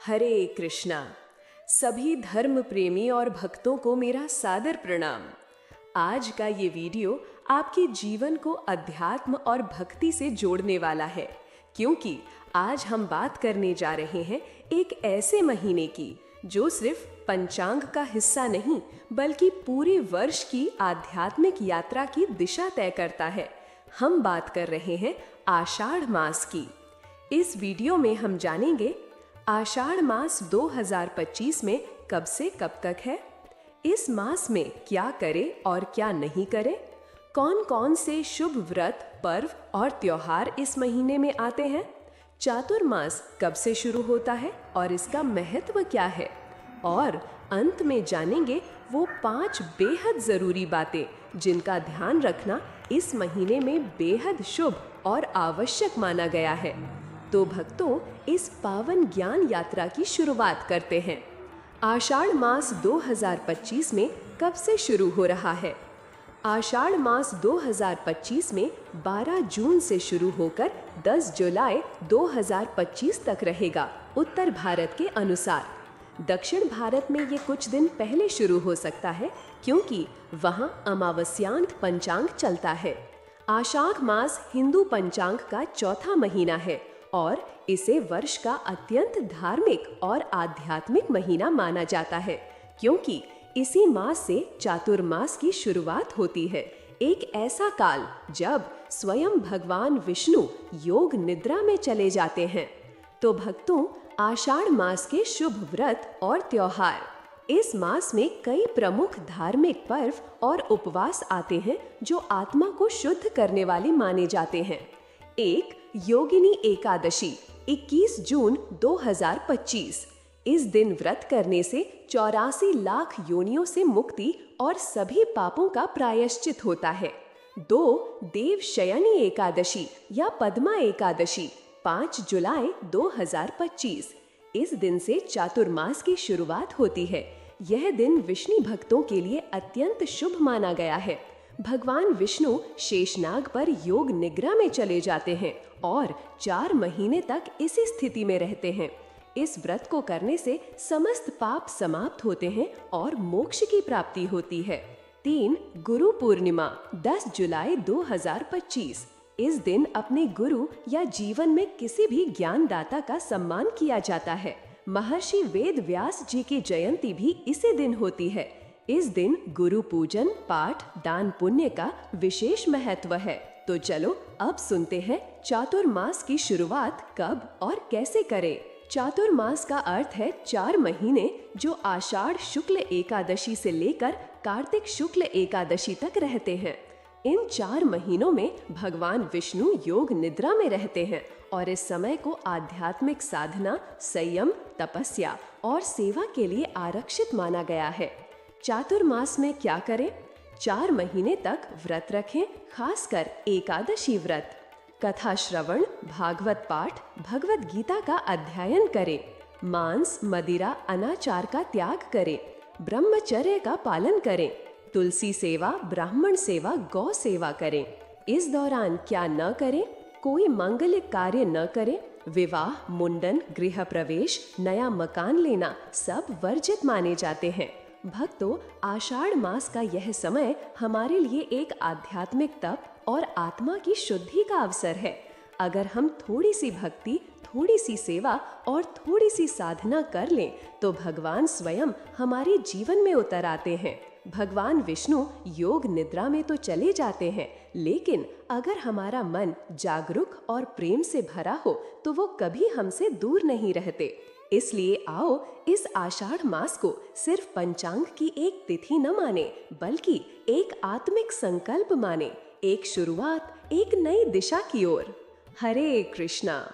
हरे कृष्णा। सभी धर्म प्रेमी और भक्तों को मेरा सादर प्रणाम। आज का ये वीडियो आपके जीवन को अध्यात्म और भक्ति से जोड़ने वाला है, क्योंकि आज हम बात करने जा रहे हैं एक ऐसे महीने की जो सिर्फ पंचांग का हिस्सा नहीं बल्कि पूरे वर्ष की आध्यात्मिक यात्रा की दिशा तय करता है। हम बात कर रहे हैं आषाढ़ मास की। इस वीडियो में हम जानेंगे आषाढ़ मास 2025 में कब से कब तक है, इस मास में क्या करें और क्या नहीं करें, कौन कौन से शुभ व्रत, पर्व और त्योहार इस महीने में आते हैं, चातुर्मास कब से शुरू होता है और इसका महत्व क्या है, और अंत में जानेंगे वो 5 बेहद ज़रूरी बातें जिनका ध्यान रखना इस महीने में बेहद शुभ और आवश्यक माना गया है। तो भक्तों, इस पावन ज्ञान यात्रा की शुरुआत करते हैं। आषाढ़ मास 2025 में कब से शुरू हो रहा है? आषाढ़ मास 2025 में 12 जून से शुरू होकर 10 जुलाई 2025 तक रहेगा, उत्तर भारत के अनुसार। दक्षिण भारत में ये कुछ दिन पहले शुरू हो सकता है, क्योंकि वहाँ अमावस्यांत पंचांग चलता है। आषाढ़ मास हिंदू पंचांग का चौथा महीना है और इसे वर्ष का अत्यंत धार्मिक और आध्यात्मिक महीना माना जाता है, क्योंकि इसी मास से चातुर्मास की शुरुआत होती है। एक ऐसा काल जब स्वयं भगवान विष्णु योग निद्रा में चले जाते हैं। तो भक्तों, आषाढ़ मास के शुभ व्रत और त्योहार। इस मास में कई प्रमुख धार्मिक पर्व और उपवास आते हैं जो आत्मा को शुद्ध करने वाले माने जाते हैं। एक योगिनी एकादशी 21 जून 2025। इस दिन व्रत करने से 84 लाख योनियों से मुक्ति और सभी पापों का प्रायश्चित होता है। 2 देवशयनी एकादशी या पद्मा एकादशी 5 जुलाई 2025। इस दिन से चातुर्मास की शुरुआत होती है। यह दिन विष्णु भक्तों के लिए अत्यंत शुभ माना गया है। भगवान विष्णु शेषनाग पर योग निद्रा में चले जाते हैं और 4 महीने तक इसी स्थिति में रहते हैं। इस व्रत को करने से समस्त पाप समाप्त होते हैं और मोक्ष की प्राप्ति होती है। 3 गुरु पूर्णिमा 10 जुलाई 2025। इस दिन अपने गुरु या जीवन में किसी भी ज्ञानदाता का सम्मान किया जाता है। महर्षि वेद व्यास जी की जयंती भी इसी दिन होती है। इस दिन गुरु पूजन, पाठ, दान पुण्य का विशेष महत्व है। तो चलो अब सुनते हैं चातुर्मास की शुरुआत कब और कैसे करें। चातुर्मास का अर्थ है 4 महीने जो आषाढ़ शुक्ल एकादशी से लेकर कार्तिक शुक्ल एकादशी तक रहते हैं। इन 4 महीनों में भगवान विष्णु योग निद्रा में रहते हैं और इस समय को आध्यात्मिक साधना, संयम, तपस्या और सेवा के लिए आरक्षित माना गया है। चातुर्मास में क्या करें? 4 महीने तक व्रत रखें, खासकर एकादशी व्रत। कथा श्रवण, भागवत पाठ, भगवत गीता का अध्ययन करें। मांस, मदिरा, अनाचार का त्याग करें। ब्रह्मचर्य का पालन करें। तुलसी सेवा, ब्राह्मण सेवा, गौ सेवा करें। इस दौरान क्या न करें? कोई मांगलिक कार्य न करें। विवाह, मुंडन, गृह प्रवेश, नया मकान लेना सब वर्जित माने जाते हैं। भक्तों, आषाढ़ मास का यह समय हमारे लिए एक आध्यात्मिक तप और आत्मा की शुद्धि का अवसर है। अगर हम थोड़ी सी भक्ति, थोड़ी सी सेवा और थोड़ी सी साधना कर लें तो भगवान स्वयं हमारे जीवन में उतर आते हैं। भगवान विष्णु योग निद्रा में तो चले जाते हैं, लेकिन अगर हमारा मन जागरूक और प्रेम से भरा हो तो वो कभी हमसे दूर नहीं रहते। इसलिए आओ इस आषाढ़ मास को सिर्फ पंचांग की एक तिथि न माने, बल्कि एक आत्मिक संकल्प माने, एक शुरुआत, एक नई दिशा की ओर। हरे कृष्णा।